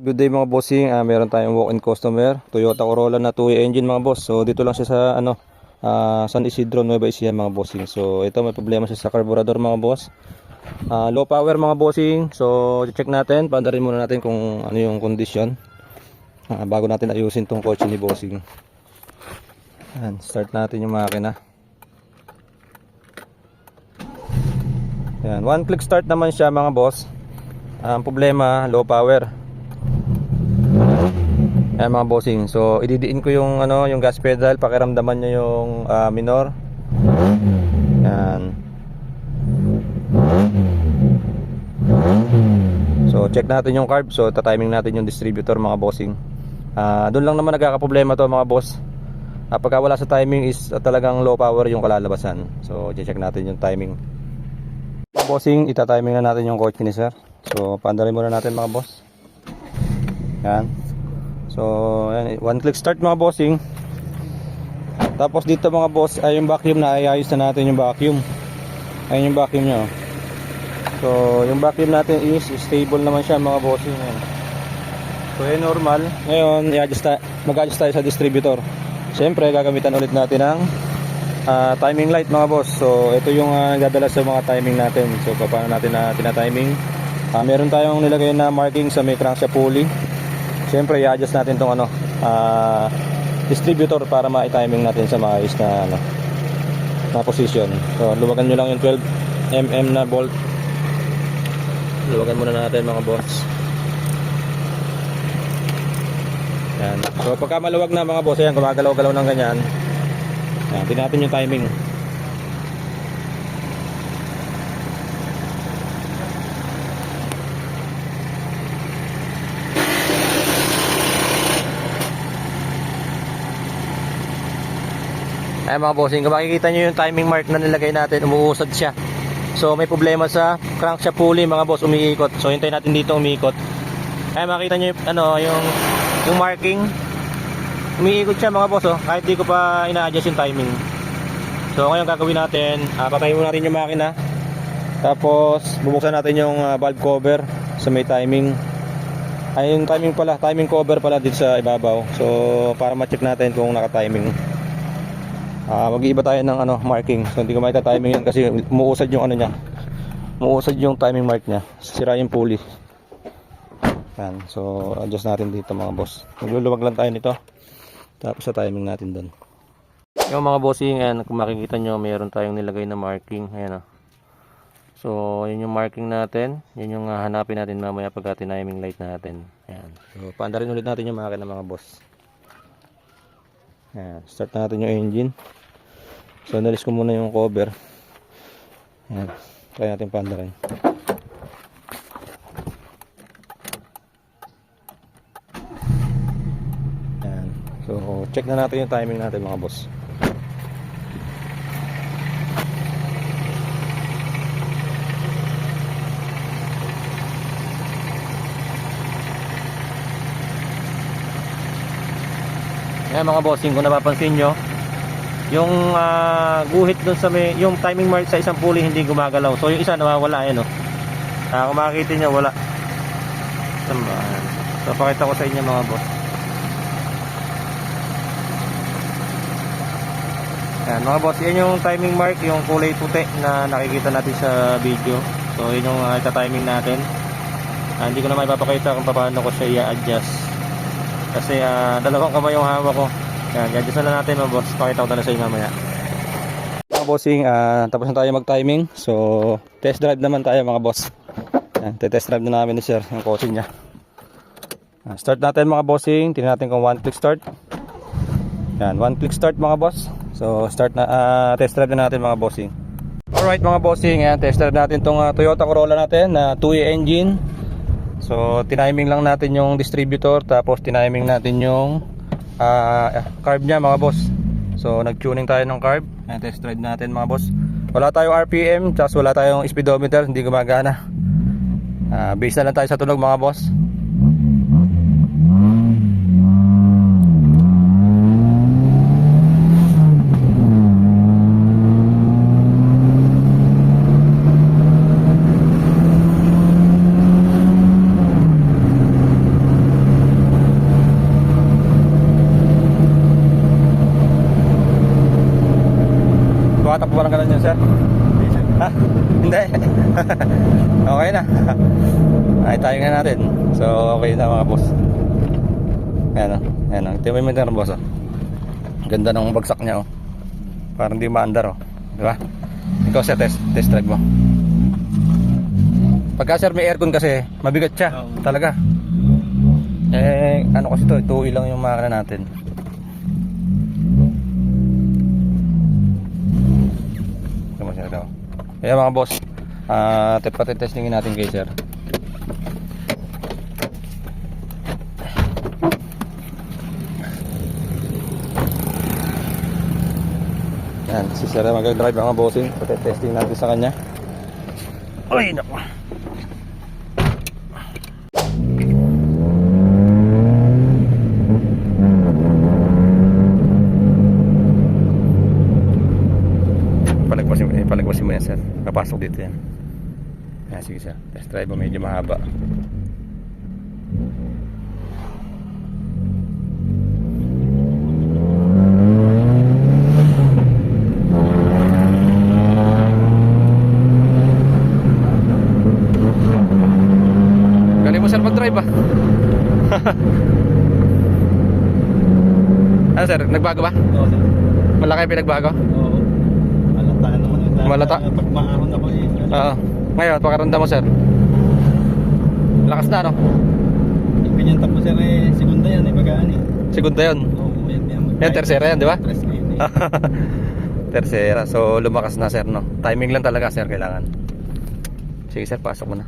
Good day mga bossing, meron tayong walk-in customer, Toyota Corolla na 2 engine mga boss. So dito lang siya sa San Isidro, Nueva Ecija mga bossing. So ito may problema siya sa carburetor mga boss. Low power mga bossing. So check natin, paandarin muna natin kung ano yung condition. Bago natin ayusin tong kotse ni bossing. Yan, start natin yung makina. Yan, one click start naman siya mga boss. Ang problema, low power. Ayan mga bossing. So ididiin ko yung yung gas pedal, pakiramdaman niya yung minor. Yan. So check natin yung carb. So tatiming natin yung distributor mga bossing. Doon lang naman nagkakaproblema to mga boss. Pagka wala sa timing is talagang low power yung kalalabasan. So check natin yung timing. Mga bossing, itatiming na natin yung kotse ni sir. So paandarin muna natin mga boss. Yan. So yan, one click start mga bossing. Tapos dito mga boss ay yung vacuum na ayayos na natin yung vacuum. Ayun yung vacuum nya. So yung vacuum natin is stable naman siya mga bossing. Yan. So yan normal. Ngayon mag-adjust tayo sa distributor. Siyempre gagamitan ulit natin ng timing light mga boss. So ito yung nagdadala sa mga timing natin. So paano natin na tina-timing? Meron tayong nilagay na marking sa may crankshaft pulley. Siyempre i-adjust natin tong distributor para ma-timing natin sa maayos na position. So luwagan nyo lang yung 12mm na bolt. Luwagan muna natin mga boss. Yan. So pagka maluwag na mga boss, ayan, gumagalaw-galaw ng ganyan. Yan, tingnan natin yung timing. Ay mga bossing, kung makikita nyo yung timing mark na nilagay natin, umuusad siya. So may problema sa crankshaft pulley mga boss, umiikot. So hintayin natin dito umiikot. Ay makikita nyo yung marking. Umiikot siya mga boss, kahit di ko pa ina-adjust yung timing. So ngayon gagawin natin, patayin muna natin yung makina. Tapos bubuksan natin yung valve cover sa may timing. Ay yung timing cover pala dito sa ibabaw. So para ma-check natin kung naka-timing. Mag-iiba tayo ng marking. So hindi ko makita timing yan kasi umuusad yung niya. Umuusad yung timing mark niya. Sira yung pulley. Yan. So adjust natin dito mga boss. Magluluwag lang tayo nito. Tapos sa timing natin doon. Yung mga bossing, ayan, kung makikita nyo, mayroon tayong nilagay na marking. Ayan. So yun yung marking natin. Yun yung hanapin natin mamaya pagka timing light natin. Ayan. So paandarin ulit natin yung makina mga boss. Ayan. Start natin yung engine. So nalis ko muna yung cover. Ayan. Try natin paandarin. Ayan. So check na natin yung timing natin mga boss. Ayan mga bossing, kung napapansin nyo, yung guhit dun sa may, yung timing mark sa isang pulley hindi gumagalaw. So yung isa nawawala, ayan kung makikita nyo, wala. So pakita ko sa inyo mga boss. Ayan mga boss, yan yung timing mark, yung kulay puti na nakikita natin sa video. So yun yung timing natin. Hindi ko na maipapakita kung paano ko siya i-adjust. Kasi dalawang kamay yung hawak ko. Yan, i-adjust na natin mga boss. Pakita ko na sa inyo mamaya. Mga bossing, tapos na tayo mag-timing. So, test drive naman tayo mga boss. Yan, test drive na namin ni sir yung kotse niya. Start natin mga bossing. Tingnan natin kung one click start. Yan, one click start mga boss. So, start na, test drive na natin mga bossing. Alright mga bossing, yan, test drive natin tong Toyota Corolla natin na 2 engine. So tiniming lang natin yung distributor, tapos tiniming natin yung carb nya mga boss. So nag-tuning tayo ng carb. Ayan, test drive natin mga boss. Wala tayong RPM, tapos wala tayong speedometer, hindi gumagana. Base na lang tayo sa tunog mga boss. Tumatakbo parang ganun yun, sir? Ha? Hindi. Okay na. Ay, tayo nga natin. So, okay na mga boss. Ayan o. Ayan o. Tingnan mo yung mga boss o. Ganda ng bagsak niya o. Parang di maandar o. Diba? Ikaw sir, test drive mo. Pagka sir may aircon kasi, mabigat siya. Talaga. Eh, ano kasi to, 2 lang yung makina natin. Ito mo sir daw. Kaya mga boss, patitestingin natin kay sir. Yan, si sir mag-drive mga bossing. Patitesting natin sa kanya. Ay, naku. Palagpasin mo yan sir, kapasok dito yan. Sige sir, test drive mo, medyo mahaba. Galing mo sir mag-drive ah. Ano sir, nagbago ba? Oo sir. Malaki pinagbago? Oo. Malata naman yun. Malata? Pag maaron ako eh. Oo. Ngayon, pakaramdam mo sir. Lakas na no? Yung ganyan tapo sir eh, segunda yan eh, bagaan eh. Segunda yun. Oo, yan. Yan, tercera yan, di ba? Tres ngayon eh. Tercera, so lumakas na sir no. Timing lang talaga sir kailangan. Sige sir, pasok mo na.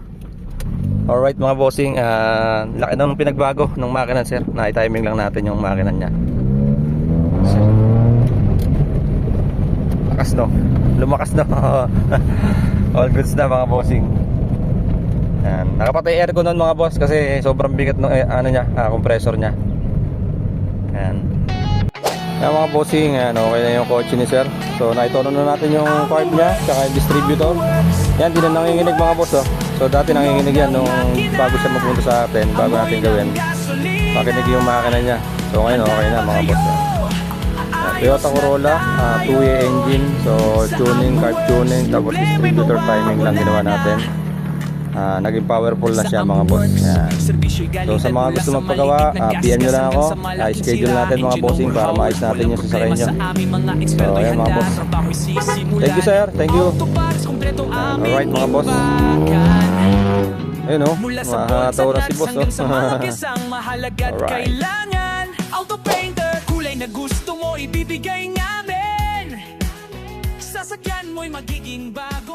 Alright mga bossing, laki ng pinagbago ng makina sir. Na-timing lang natin yung makina niya. So, lakas no. Lumakas no. All goods na mga bossing. Yan. Nakapatay aircon nun mga boss kasi sobrang bigat ng ano niya, compressor niya. Yan. Yan mga bossing, okay na yung kotse ni sir. So naitono na natin yung part niya, tsaka yung distributor. Yan, di na nanginginig mga boss oh. So dati nanginginig yan nung bago siya magpunta sa atin, bago natin gawin. Makinig yung makina niya. So ngayon okay na mga boss. Toyota Corolla, 2-way engine. So tuning, carb tuning, tapos distributor timing lang ginawa natin. Naging powerful na siya mga boss. Yan. So sa mga gusto magpagawa, PM nyo lang ako. I-schedule natin mga bossing para maayos natin yung sasakay nyo. So ayan mga boss. Thank you sir, thank you. Alright mga boss. Ayun o, makakatawa na si boss o. Alright. Auto painter, kulay na gusto mo ibibigay namin. Sasakyan mo'y magiging bago.